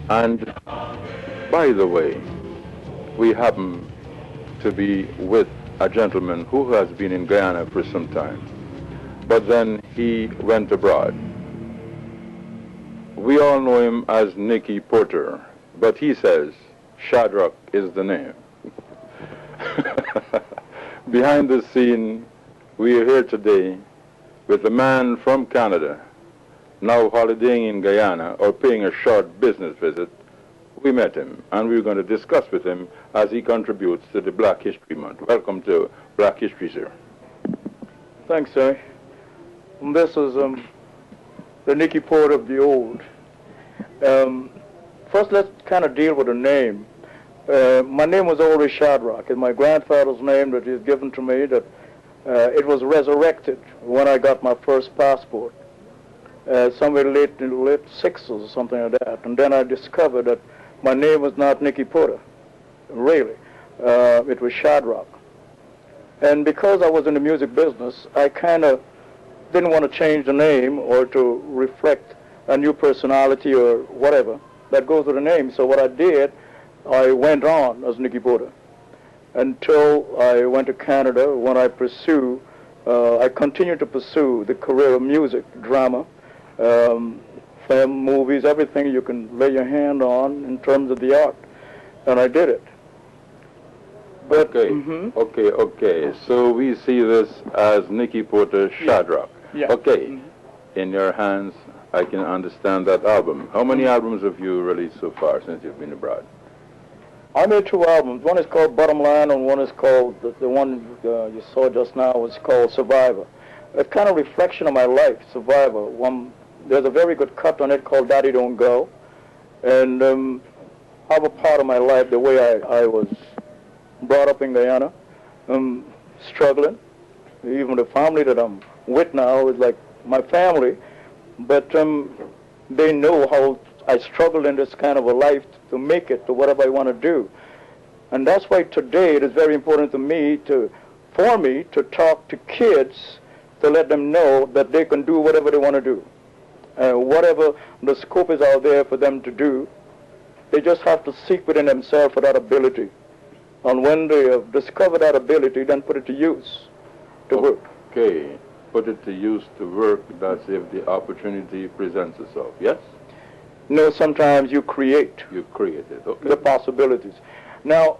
And by the way, we happen to be with a gentleman who has been in Guyana for some time, but then he went abroad. We all know him as Nicky Porter, but he says Shadrock is the name. Behind the scene, we are here today with a man from Canada, now holidaying in Guyana or paying a short business visit. We met him, and we're going to discuss with him as he contributes to the Black History Month. Welcome to Black History, sir. Thanks, sir. This is the Nicky Porter of the old. First, let's kind of deal with the name. My name was always Shadrock. It's my grandfather's name that is given to me. That it was resurrected when I got my first passport, somewhere late in the late 60s or something like that. And then I discovered that my name was not Nicky Porter, really. It was Shadrock. And because I was in the music business, I kind of didn't want to change the name or to reflect a new personality or whatever that goes with the name. So what I did, I went on as Nicky Porter until I went to Canada when I continued to pursue the career of music, drama, film, movies, everything you can lay your hand on in terms of the art. And I did it. But, Okay. So we see this as Nicky Porter, Shadrock. Yeah. Okay. In your hands, I can understand that album. How many albums have you released so far since you've been abroad? I made two albums. One is called Bottom Line, and one is called, the one you saw just now was called Survivor. It's kind of reflection of my life, Survivor. There's a very good cut on it called Daddy Don't Go. And I have a part of my life, the way I was brought up in Guyana, struggling. Even the family that I'm with now is like my family. But they know how I struggled in this kind of a life to make it to whatever I want to do. And that's why today it is very important to me for me to talk to kids to let them know that they can do whatever they want to do. Whatever the scope is out there for them to do, they just have to seek within themselves for that ability. And when they have discovered that ability, then put it to use, to work. Okay. Put it to use to work, that's if the opportunity presents itself, yes? No, sometimes you create. You create it, okay. The possibilities. Now,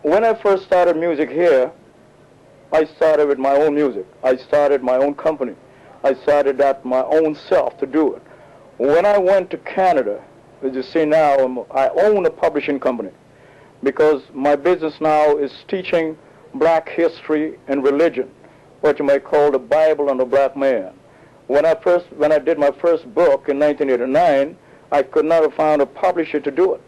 when I first started music here, I started with my own music. I started my own company. I started that my own self to do it. When I went to Canada, as you see now, I own a publishing company because my business now is teaching black history and religion, what you might call the Bible and the black man. When I did my first book in 1989, I could not have found a publisher to do it.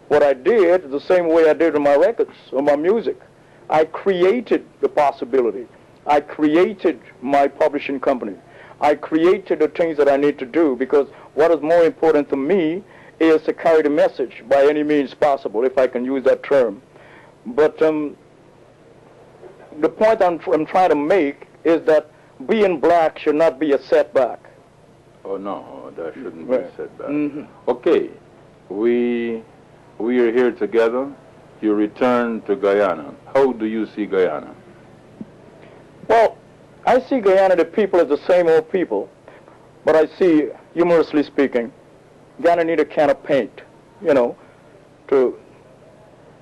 What I did, the same way I did with my records or my music, I created the possibility. I created my publishing company. I created the things that I need to do because what is more important to me is to carry the message by any means possible, if I can use that term. But the point I'm trying to make is that being black should not be a setback. Oh, no, that shouldn't be a setback. Okay, we are here together. You return to Guyana. How do you see Guyana? Well, I see Guyana, the people, as the same old people, but I see, humorously speaking, Guyana need a can of paint, to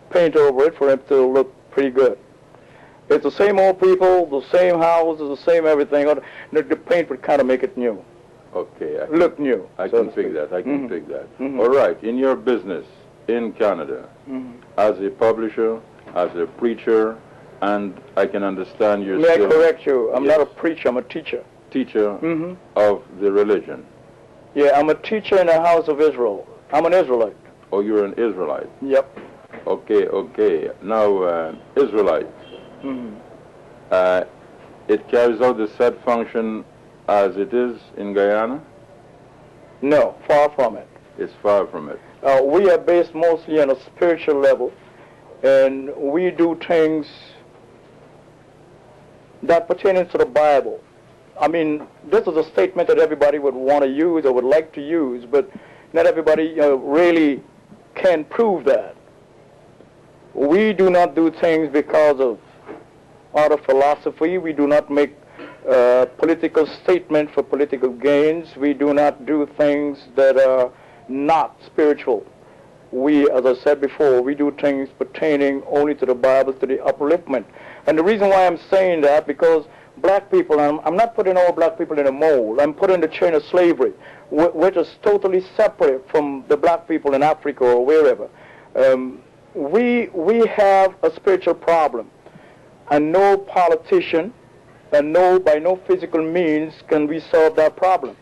paint over it for it to look pretty good. It's the same old people, the same houses, the same everything. The paint would kind of make it new. Okay. Look new. I can figure that. I can figure that. All right. In your business in Canada, as a publisher, as a preacher, and I can understand you're May still... I correct you? I'm not a preacher. I'm a teacher. Teacher of the religion. Yeah, I'm a teacher in the house of Israel. I'm an Israelite. Oh, you're an Israelite. Yep. Okay. Now, Israelite. It carries out the said function as it is in Guyana? No, far from it. It's far from it. We are based mostly on a spiritual level, and we do things that pertain to the Bible. I mean, this is a statement that everybody would want to use or would like to use, but Not everybody really can prove that. We do not do things because of out of philosophy. We do not make political statements for political gains. We do not do things that are not spiritual. We, as I said before, we do things pertaining only to the Bible, to the upliftment. And the reason why I'm saying that, because black people, I'm not putting all black people in a mold. I'm putting the chain of slavery, which is totally separate from the black people in Africa or wherever. We have a spiritual problem, and no politician and by no physical means can we solve that problem.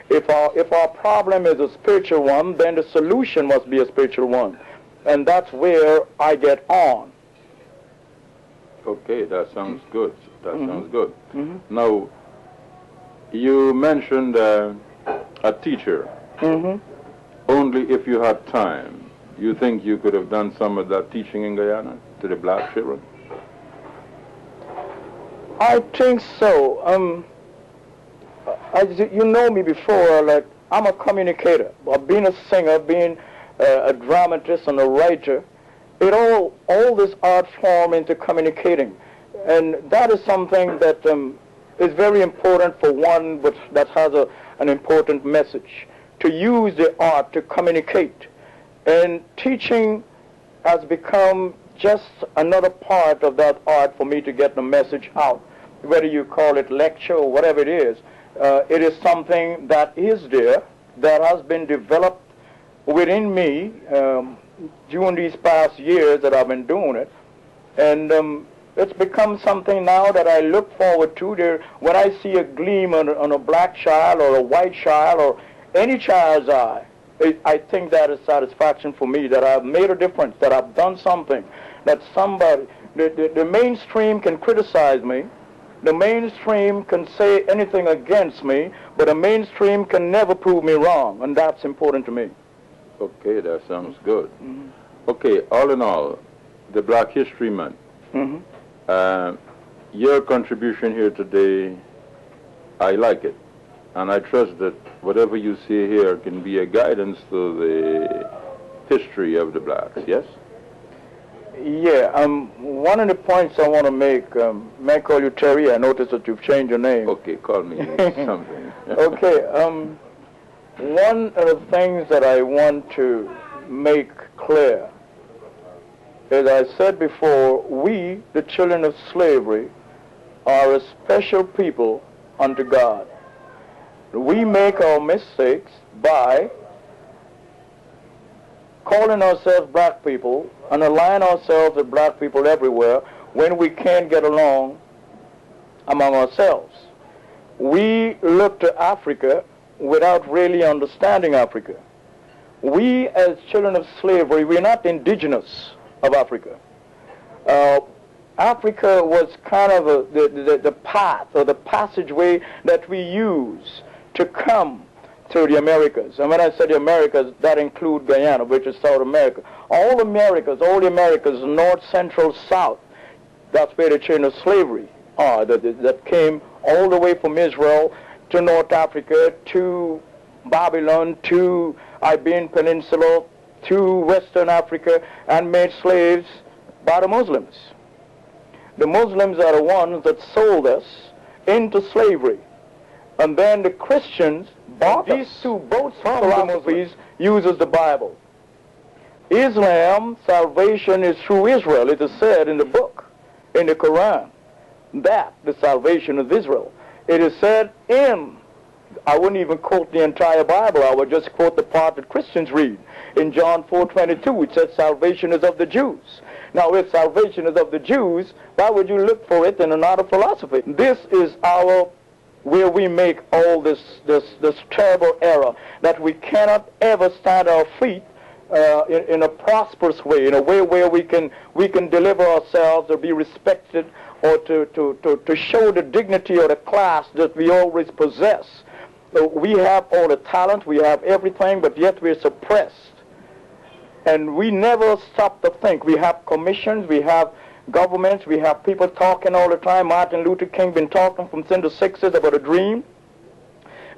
If our problem is a spiritual one, then the solution must be a spiritual one. And that's where I get on. Okay, that sounds good. That sounds good. Now, you mentioned a teacher. Only if you had time. You think you could have done some of that teaching in Guyana to the black children? I think so. You know me before, like, I'm a communicator. Being a singer, being a dramatist and a writer, all this art form into communicating. And that is something that is very important for one that has an important message, to use the art to communicate. And teaching has become just another part of that art for me to get the message out. Whether you call it lecture or whatever it is something that is there, that has been developed within me during these past years that I've been doing it. And it's become something now that I look forward to. When I see a gleam on a black child or a white child or any child's eye, I think that is satisfaction for me, that I've made a difference, that I've done something, that somebody, the mainstream can criticize me, the mainstream can say anything against me, but the mainstream can never prove me wrong, and that's important to me. Okay, that sounds good. Okay, all in all, the Black History Month, your contribution here today, I like it. And I trust that whatever you see here can be a guidance to the history of the blacks, yes? Yeah, one of the points I want to make, may I call you Terry? I noticed that you've changed your name. Okay, call me something. Okay, one of the things that I want to make clear is, I said before, we, the children of slavery, are a special people unto God. We make our mistakes by calling ourselves black people and align ourselves with black people everywhere when we can't get along among ourselves. We look to Africa without really understanding Africa. We, as children of slavery, we're not indigenous of Africa. Africa was kind of the path or the passageway that we use to come to the Americas. And when I say the Americas, that includes Guyana, which is South America. All the Americas, North, Central, South, that's where the chain of slavery are, that came all the way from Israel to North Africa, to Babylon, to Iberian Peninsula, to Western Africa, and made slaves by the Muslims. The Muslims are the ones that sold us into slavery. And then the Christians bought these two both philosophies uses the Bible. Islam, salvation is through Israel. It is said in the book, in the Quran, that the salvation of Israel. It is said in, I wouldn't even quote the entire Bible, I would just quote the part that Christians read. In John 4:22, it says salvation is of the Jews. Now, if salvation is of the Jews, why would you look for it in another philosophy? This is where we make all this terrible error, that we cannot ever stand our feet in a prosperous way, in a way where we can deliver ourselves or be respected, or to show the dignity or the class that we always possess. We have all the talent, we have everything, but yet we're suppressed. And we never stop to think. We have commissions, we have governments, we have people talking all the time. Martin Luther King been talking since the 60s about a dream,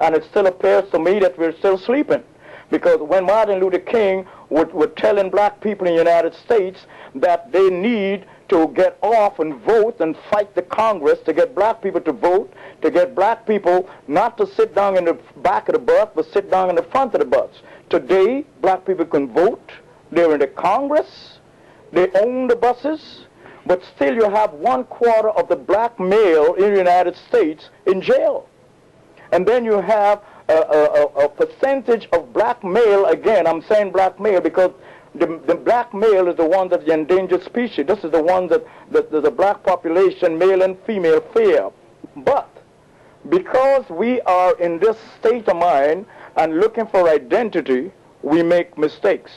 and it still appears to me that we're still sleeping. Because when Martin Luther King was telling black people in the United States that they need to get off and vote and fight the Congress to get black people to vote, to get black people not to sit down in the back of the bus, but sit down in the front of the bus. Today, black people can vote. They're in the Congress. They own the buses. But still you have 1/4 of the black male in the United States in jail. And then you have a percentage of black male, again, I'm saying black male because the black male is the one that's the endangered species. This is the one that the black population, male and female, fear. But because we are in this state of mind and looking for identity, we make mistakes.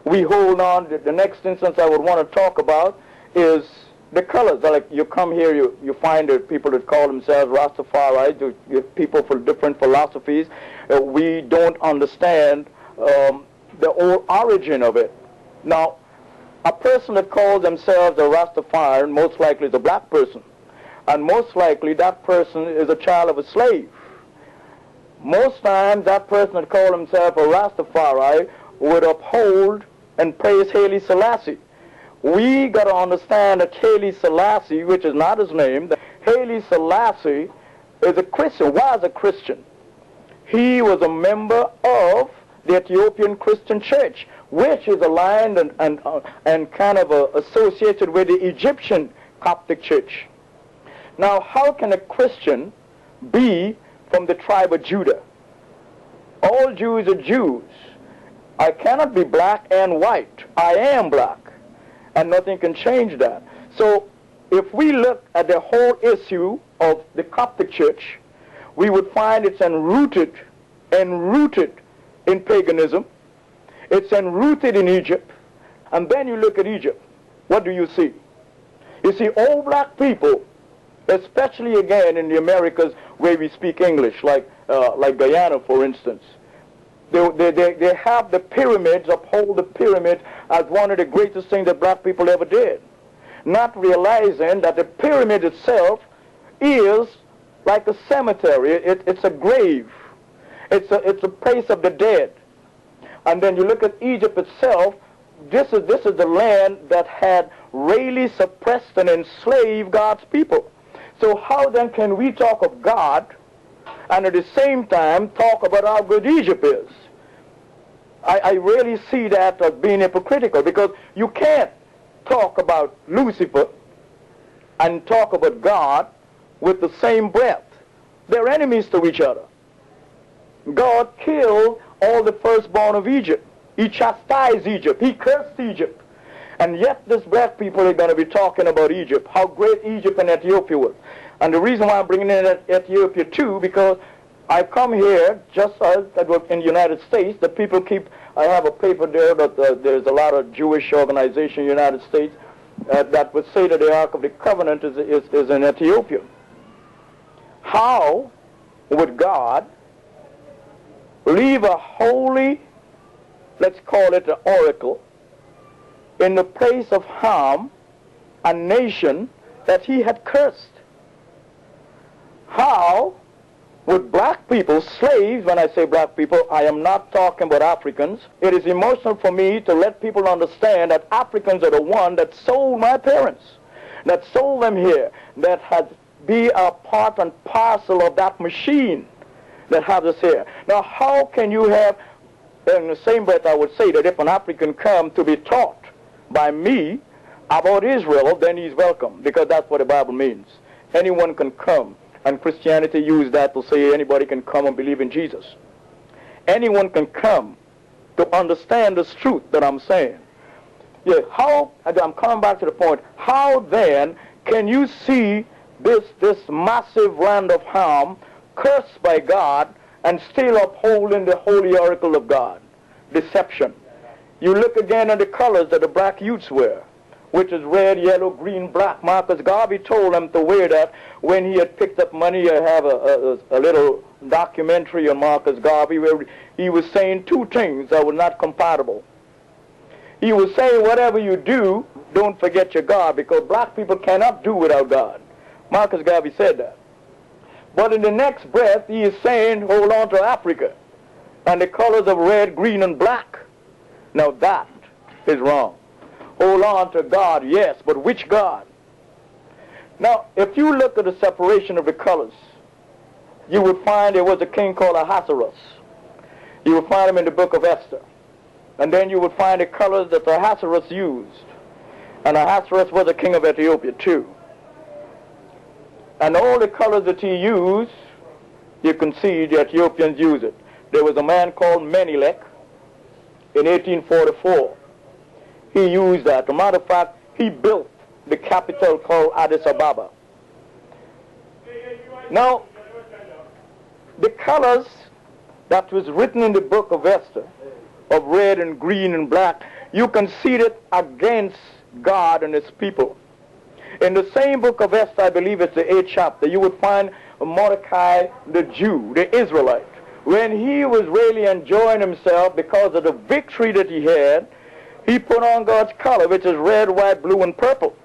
We hold on. The next instance I would want to talk about is the colors. Like you come here, you find the people that call themselves Rastafari, people for different philosophies. We don't understand the whole origin of it. Now, a person that calls themselves a Rastafari most likely is a black person. And most likely that person is a child of a slave. Most times that person that calls himself a Rastafari would uphold and praise Haile Selassie. We got to understand that Haile Selassie, which is not his name, that Haile Selassie is a Christian, was a Christian. He was a member of the Ethiopian Christian Church, which is aligned and kind of associated with the Egyptian Coptic Church. Now, how can a Christian be from the tribe of Judah? All Jews are Jews. I cannot be black and white. I am black. And nothing can change that. So if we look at the whole issue of the Coptic Church, we would find it's enrooted in paganism. It's enrooted in Egypt. And then you look at Egypt. What do you see? You see all black people, especially again in the Americas where we speak English, like Guyana, for instance. They have the pyramids, uphold the pyramids as one of the greatest things that black people ever did. Not realizing that the pyramid itself is like a cemetery. It's a grave. It's a place of the dead. And then you look at Egypt itself, this is the land that had really suppressed and enslaved God's people. So how then can we talk of God and at the same time talk about how good Egypt is? I really see that as being hypocritical, because you can't talk about Lucifer and talk about God with the same breath. They're enemies to each other. God killed all the firstborn of Egypt. He chastised Egypt. He cursed Egypt. And yet this black people are going to be talking about Egypt, how great Egypt and Ethiopia was. And the reason why I'm bringing in Ethiopia too, because I come here just as in the United States, the people keep, I have a paper there that there's a lot of Jewish organizations in the United States that would say that the Ark of the Covenant is in Ethiopia. How would God leave a holy, let's call it an oracle, in the place of Ham, a nation that he had cursed? How would black people, slaves, when I say black people, I am not talking about Africans. It is emotional for me to let people understand that Africans are the one that sold my parents, that sold them here, that had be a part and parcel of that machine that has us here. Now, how can you have, in the same breath I would say that if an African come to be taught by me about Israel, then he's welcome, because that's what the Bible means. Anyone can come. And Christianity used that to say anybody can come and believe in Jesus. Anyone can come to understand this truth that I'm saying. Yeah, how, I'm coming back to the point, how then can you see this massive land of Ham cursed by God and still upholding the holy oracle of God? Deception. You look again at the colors that the black youths wear, which is red, yellow, green, black. Marcus Garvey told them to wear that when he had picked up money. I have a little documentary on Marcus Garvey where he was saying two things that were not compatible. He was saying, whatever you do, don't forget your God, because black people cannot do without God. Marcus Garvey said that. But in the next breath, he is saying, hold on to Africa. and the colors of red, green, and black. Now that is wrong. Hold on to God, yes, but which God? Now, if you look at the separation of the colors, you would find there was a king called Ahasuerus. You would find him in the book of Esther. And then you would find the colors that Ahasuerus used. And Ahasuerus was a king of Ethiopia too. And all the colors that he used, you can see the Ethiopians use it. There was a man called Menelik in 1844. He used that. As a matter of fact, he built the capital called Addis Ababa. Now, the colors that was written in the book of Esther, of red and green and black, you can see it against God and his people. In the same book of Esther, I believe it's the 8th chapter, you would find Mordecai the Jew, the Israelite, when he was really enjoying himself because of the victory that he had, he put on God's color, which is red, white, blue, and purple.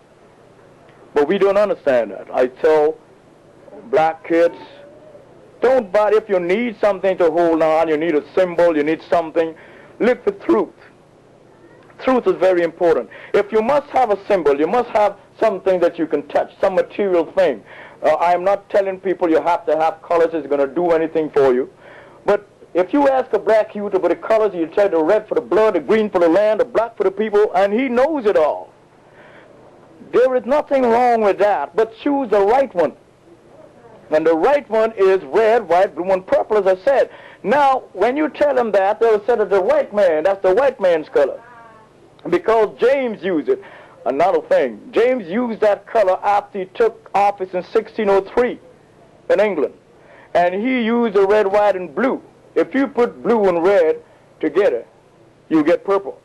But we don't understand that. I tell black kids, don't buy, if you need something to hold on, you need a symbol, you need something, look for truth. Truth is very important. If you must have a symbol, you must have something that you can touch, some material thing. I am not telling people you have to have colors, it's going to do anything for you. But if you ask a black youth about the colors, you tell the red for the blood, the green for the land, the black for the people, and he knows it all. There is nothing wrong with that, but choose the right one. And the right one is red, white, blue, and purple, as I said. Now, when you tell them that, they'll say that the white man, that's the white man's color. Because James used it. Another thing, James used that color after he took office in 1603 in England. And he used the red, white, and blue. If you put blue and red together, you get purple.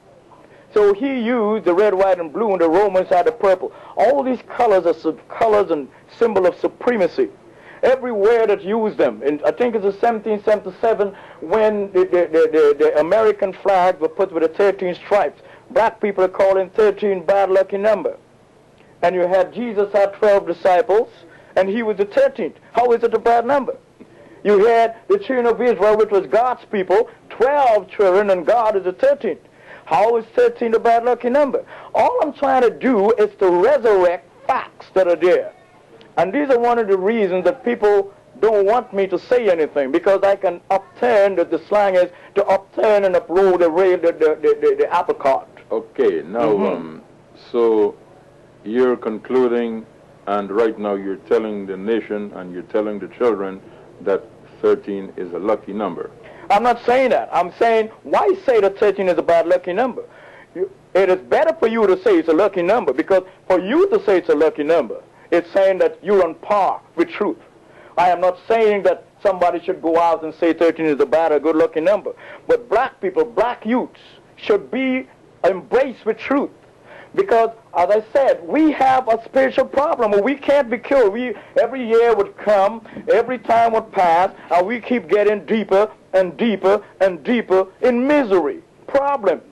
So he used the red, white, and blue, and the Romans had the purple. All these colors are colors and symbol of supremacy. Everywhere that used them. And I think it's in 1777 when the American flags were put with the 13 stripes. Black people are calling 13 bad lucky number. And you had Jesus had 12 disciples, and he was the 13th. How is it a bad number? You had the children of Israel, which was God's people, 12 children, and God is the 13th. How is 13 a bad lucky number? All I'm trying to do is to resurrect facts that are there. And these are one of the reasons that people don't want me to say anything, because I can upturn, the slang is to upturn and uproll the apple cart. Okay, now, so you're concluding, and right now you're telling the nation and you're telling the children that 13 is a lucky number. I'm not saying that. I'm saying, why say that 13 is a bad lucky number? It is better for you to say it's a lucky number, because for you to say it's a lucky number, it's saying that you're on par with truth. I am not saying that somebody should go out and say 13 is a bad or good lucky number. But black people, black youths, should be embraced with truth. Because, as I said, we have a spiritual problem. We can't be cured. Every year would come, every time would pass, and we keep getting deeper and deeper and deeper in misery, problems,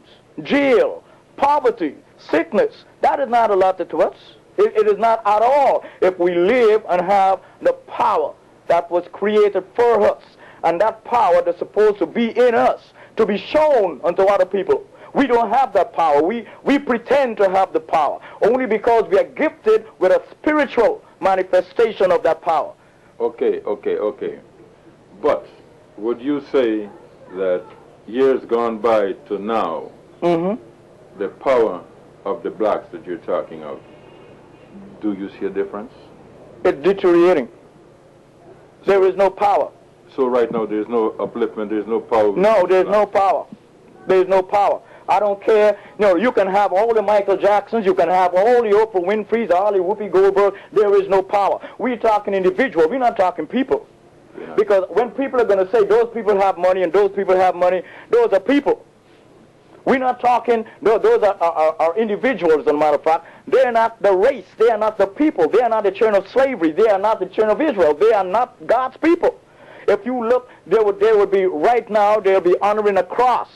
jail, poverty, sickness. That is not allotted to us. It is not at all if we live and have the power that was created for us, and that power that's supposed to be in us, to be shown unto other people. We don't have that power. We pretend to have the power only because we are gifted with a spiritual manifestation of that power. Okay. But would you say that years gone by to now, the power of the blacks that you're talking of, do you see a difference? It's deteriorating. There is no power. So right now there's no upliftment, there's no power? No, there's no power. There's no power. I don't care. You can have all the Michael Jacksons, you can have all the Oprah Winfreys, all the Whoopi Goldberg. There is no power. We're talking individual. We're not talking people. Yeah. Because when people are going to say those people have money and those people have money, those are people. We're not talking, those are individuals, as a matter of fact. They're not the race. They are not the people. They are not the children of slavery. They are not the children of Israel. They are not God's people. If you look, there would be, right now, they'll be honoring a cross.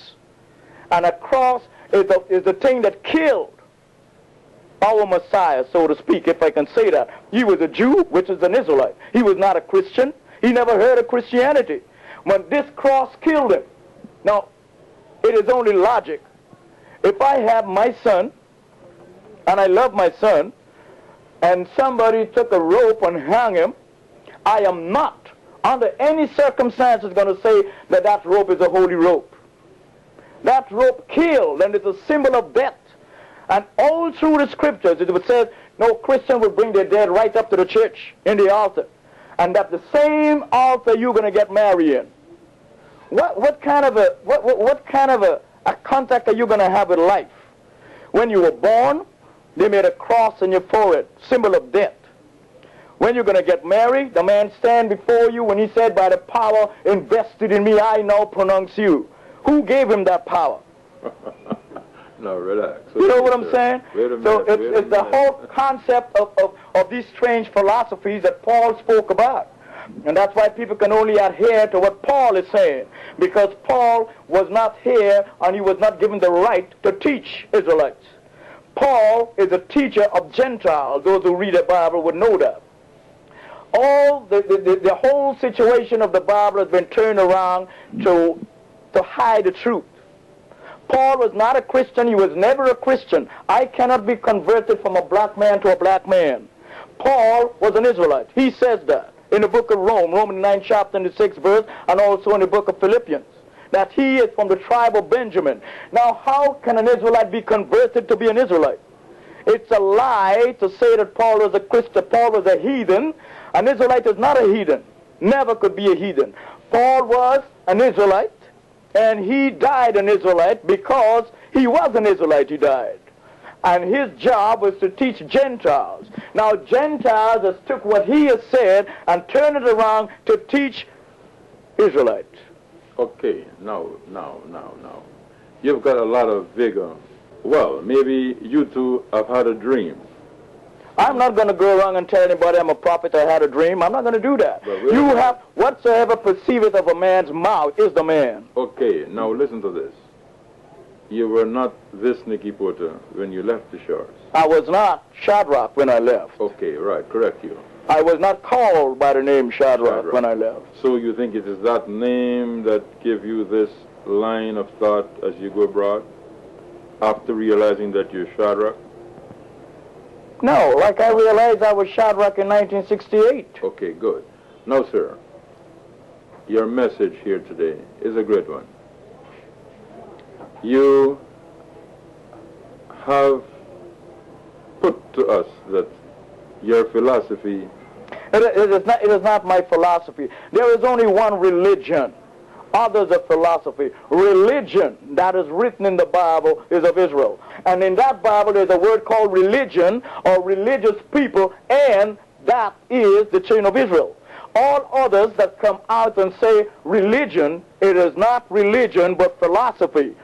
And a cross is the thing that killed our Messiah, so to speak, if I can say that. He was a Jew, which is an Israelite. He was not a Christian. He never heard of Christianity. When this cross killed him, Now, it is only logic. If I have my son, and I love my son, and somebody took a rope and hung him, I am not, under any circumstances, going to say that that rope is a holy rope. That rope killed, and it's a symbol of death. And all through the scriptures, it would say, no Christian will bring their dead right up to the church, in the altar. And that the same altar you're going to get married in. What kind of a contact are you going to have with life? When you were born, they made a cross on your forehead, symbol of death. When you're going to get married, the man stand before you when he said, by the power invested in me, I now pronounce you. Who gave him that power? No, relax. You know what I'm saying? Wait a minute, so it's the whole concept of these strange philosophies that Paul spoke about. And that's why people can only adhere to what Paul is saying. Because Paul was not here and he was not given the right to teach Israelites. Paul is a teacher of Gentiles. Those who read the Bible would know that. All the whole situation of the Bible has been turned around to hide the truth. Paul was not a Christian. He was never a Christian. I cannot be converted from a black man to a black man. Paul was an Israelite. He says that in the book of Romans 9 chapter and the 6th verse, and also in the book of Philippians, that he is from the tribe of Benjamin. Now, how can an Israelite be converted to be an Israelite? It's a lie to say that Paul was a Christian, Paul was a heathen. An Israelite is not a heathen. Never could be a heathen. Paul was an Israelite, and he died an Israelite because he was an Israelite, he died. And his job was to teach Gentiles. Now, Gentiles has took what he has said and turned it around to teach Israelites. Okay, now. You've got a lot of vigor. Well, maybe you two have had a dream. I'm not going to go around and tell anybody I'm a prophet, I had a dream. I'm not going to do that. You have, whatsoever perceiveth of a man's mouth is the man. Okay, now listen to this. You were not this Nicky Porter when you left the shores. I was not Shadrock when I left. Okay, right, correct you. I was not called by the name Shadrock when I left. So you think it is that name that gave you this line of thought as you go abroad, after realizing that you're Shadrock? No, like I realized I was Shadrock in 1968. Okay, good. Now, sir, your message here today is a great one. You have put to us that your philosophy... It is not my philosophy. There is only one religion. Others are philosophy. Religion that is written in the Bible is of Israel. And in that Bible there's a word called religion or religious people, and that is the children of Israel. All others that come out and say religion, it is not religion but philosophy.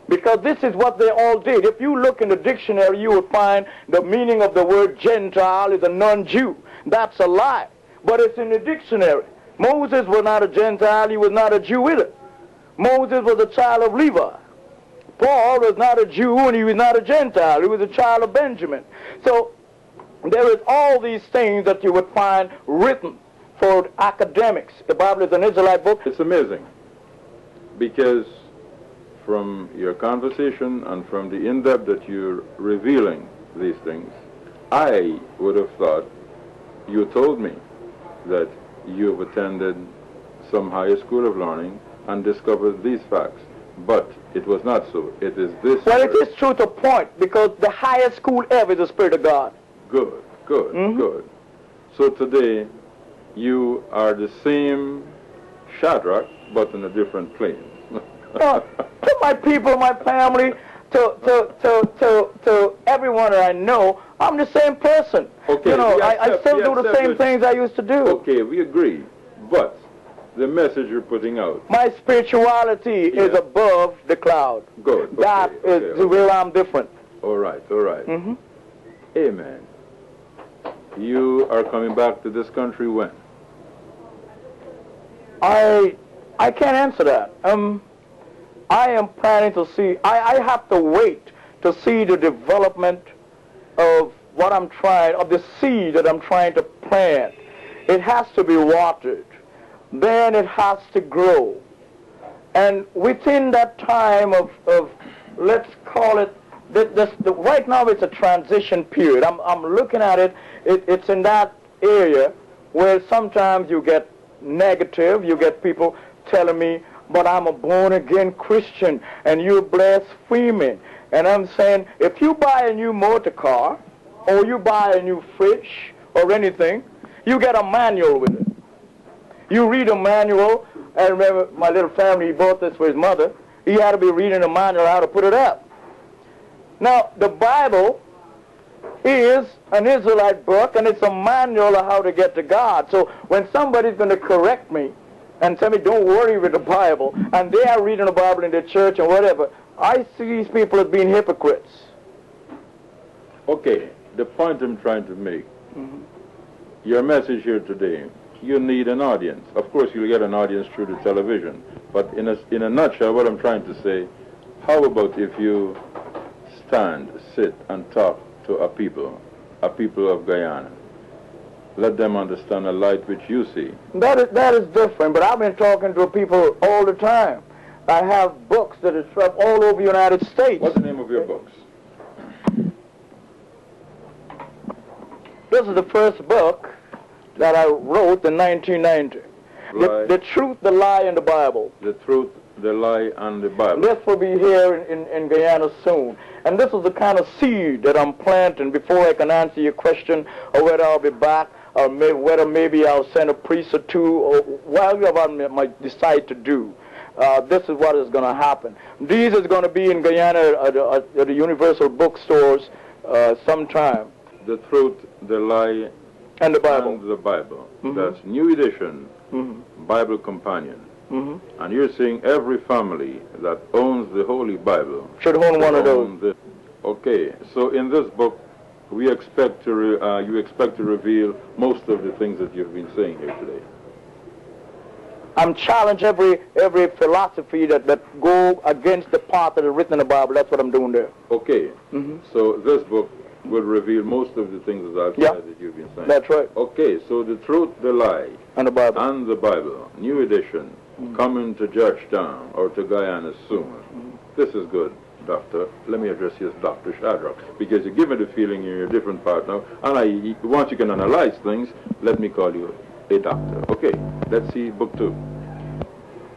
Because this is what they all did. If you look in the dictionary, you will find the meaning of the word Gentile is a non-Jew. That's a lie. But it's in the dictionary. Moses was not a Gentile. He was not a Jew either. Moses was a child of Levi. Paul was not a Jew and he was not a Gentile. He was a child of Benjamin. So there is all these things that you would find written for academics. The Bible is an Israelite book. It's amazing because from your conversation and from the in-depth that you're revealing these things, I would have thought you told me that you've attended some higher school of learning and discovered these facts. But it was not so. It is this. Well, it is true to a point, because the highest school ever is the Spirit of God. Good, good. So today, you are the same Shadrock, but in a different plane. To my people, my family, to everyone that I know, I'm the same person. Okay, you know, I still do the same things I used to do. Okay, we agree. But the message you're putting out. My spirituality is above the cloud. Good. That is where I'm different. All right. Amen. You are coming back to this country when? I can't answer that. I am planning to see. I have to wait to see the development of what I'm trying, of the seed that I'm trying to plant. It has to be watered. Then it has to grow. And within that time of let's call it, right now it's a transition period. I'm looking at it, it's in that area where sometimes you get negative, you get people telling me, but I'm a born-again Christian, and you're blaspheming. And I'm saying, if you buy a new motor car, or you buy a new fridge, or anything, you get a manual with it. You read a manual. I remember my little family, he bought this for his mother. He had to be reading a manual how to put it up. Now, the Bible is an Israelite book, and it's a manual of how to get to God. So when somebody's going to correct me and tell me, don't worry with the Bible, and they are reading the Bible in their church and whatever, I see these people as being hypocrites. Okay, the point I'm trying to make, your message here today, you need an audience. Of course, you'll get an audience through the television, but in a nutshell, what I'm trying to say, how about if you stand, sit, and talk to a people of Guyana? Let them understand a light which you see. That is different, but I've been talking to people all the time. I have books that are swept all over the United States. What's the name of your books? This is the first book that I wrote in 1990. The Truth, the Lie, and the Bible. The Truth, the Lie, and the Bible. This will be here in Guyana soon. And this is the kind of seed that I'm planting before I can answer your question, or whether I'll be back, or whether maybe I'll send a priest or two, or whatever I might decide to do. This is what is going to happen. These is going to be in Guyana at the Universal bookstores sometime. The Truth, the Lie, and the Bible. And the Bible. That's new edition, Bible Companion. And you're saying every family that owns the Holy Bible should own one of those. Okay, so in this book, we expect to you expect to reveal most of the things that you've been saying here today. I'm challenging every philosophy that go against the part that is written in the Bible. That's what I'm doing there. Okay, so this book will reveal most of the things that I've said that you've been saying. That's right. Okay, so The Truth, the Lie, and the Bible, new edition, coming to Georgetown or to Guyana soon. This is good, Doctor. Let me address you as Dr. Shadrock, because you give me the feeling you're a different part now, and once you can analyze things, let me call you a doctor. Okay, let's see book 2.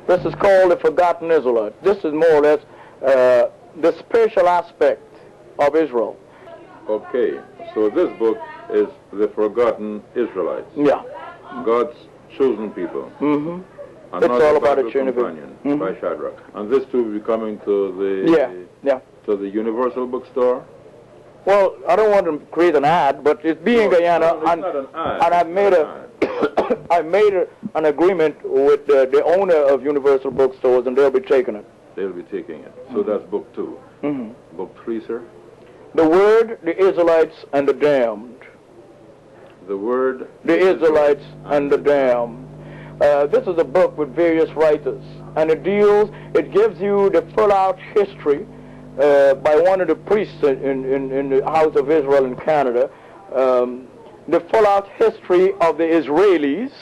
This is called The Forgotten Israelite. This is more or less the spiritual aspect of Israel. Okay, so this book is The Forgotten Israelites. Yeah. God's chosen people. And it's all about a companion by Shadrock. And this too will be coming to the to the Universal bookstore. Well, I don't want to create an ad, but it's being Guyana, and I've made I made an agreement with the owner of Universal Bookstores, and they'll be taking it. They'll be taking it. So that's book 2. Book 3, sir. The Word, the Israelites, and the Damned. The Word, the Israelites, and the Damned. This is a book with various writers, and it gives you the full-out history by one of the priests in the House of Israel in Canada, the full-out history of the Israelis,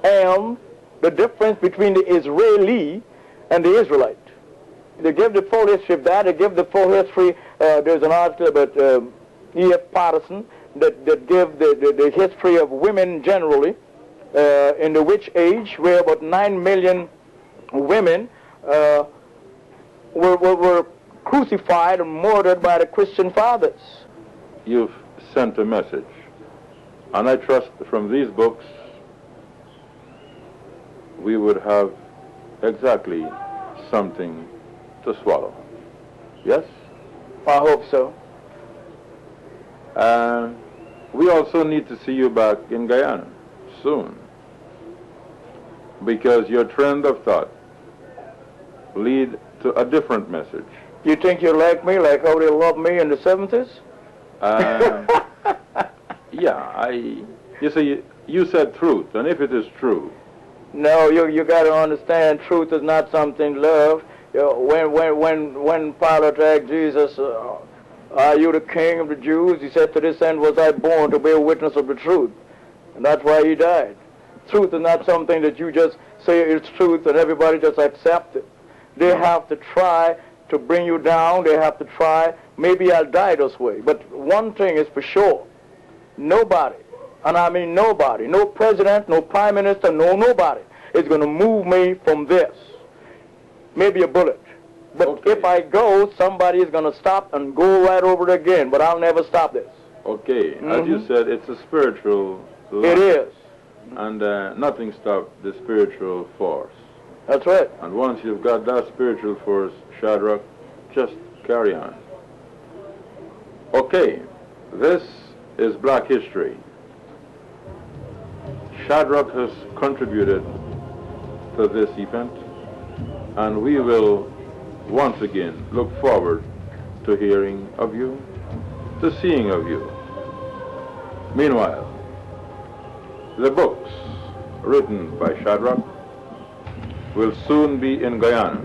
and the difference between the Israeli and the Israelite. They give the full history of that. They give the full history. There's an article about E.F. Patterson that give the history of women generally in the witch age, where about 9 million women were crucified and murdered by the Christian fathers. You've sent a message, and I trust from these books we would have exactly something to swallow. Yes? I hope so. We also need to see you back in Guyana soon, because your trend of thought lead to a different message. You think you like me like how they loved me in the 70s? Yeah, you see, you said truth, and if it is true. No, you got to understand, truth is not something love. When Pilate asked Jesus, are you the king of the Jews? He said, to this end was I born, to bear witness of the truth. And that's why he died. Truth is not something that you just say it's truth and everybody just accept it. They have to try to bring you down. They have to try. Maybe I'll die this way. But one thing is for sure. Nobody, and I mean nobody, no president, no prime minister, nobody is going to move me from this. Maybe a bullet. But okay. If I go, somebody is going to stop and go right over it again. But I'll never stop this. Okay. As you said, it's a spiritual life. It is. And nothing stops the spiritual force. That's right. And once you've got that spiritual force, Shadrock, just carry on. Okay. This is Black history. Shadrock has contributed to this event, and we will once again look forward to hearing of you, to seeing of you. Meanwhile, the books written by Shadrock will soon be in Guyana.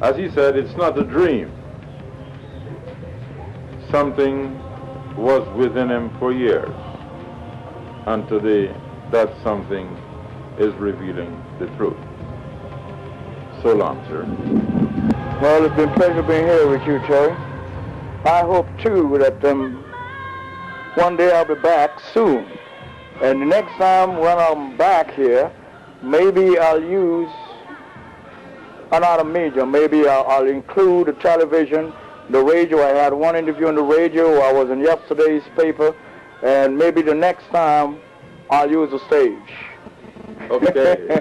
As he said, it's not a dream. Something was within him for years, and today that something is revealing the truth. So long, sir. Well, it's been a pleasure being here with you, Terry. I hope, too, that one day I'll be back soon. And the next time when I'm back here, maybe I'll use another medium. Maybe I'll include the television, the radio. I had one interview on the radio. I was in yesterday's paper. And maybe the next time I'll use the stage. Okay.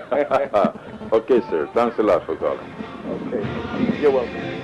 Okay, sir. Thanks a lot for calling. Okay. You're welcome.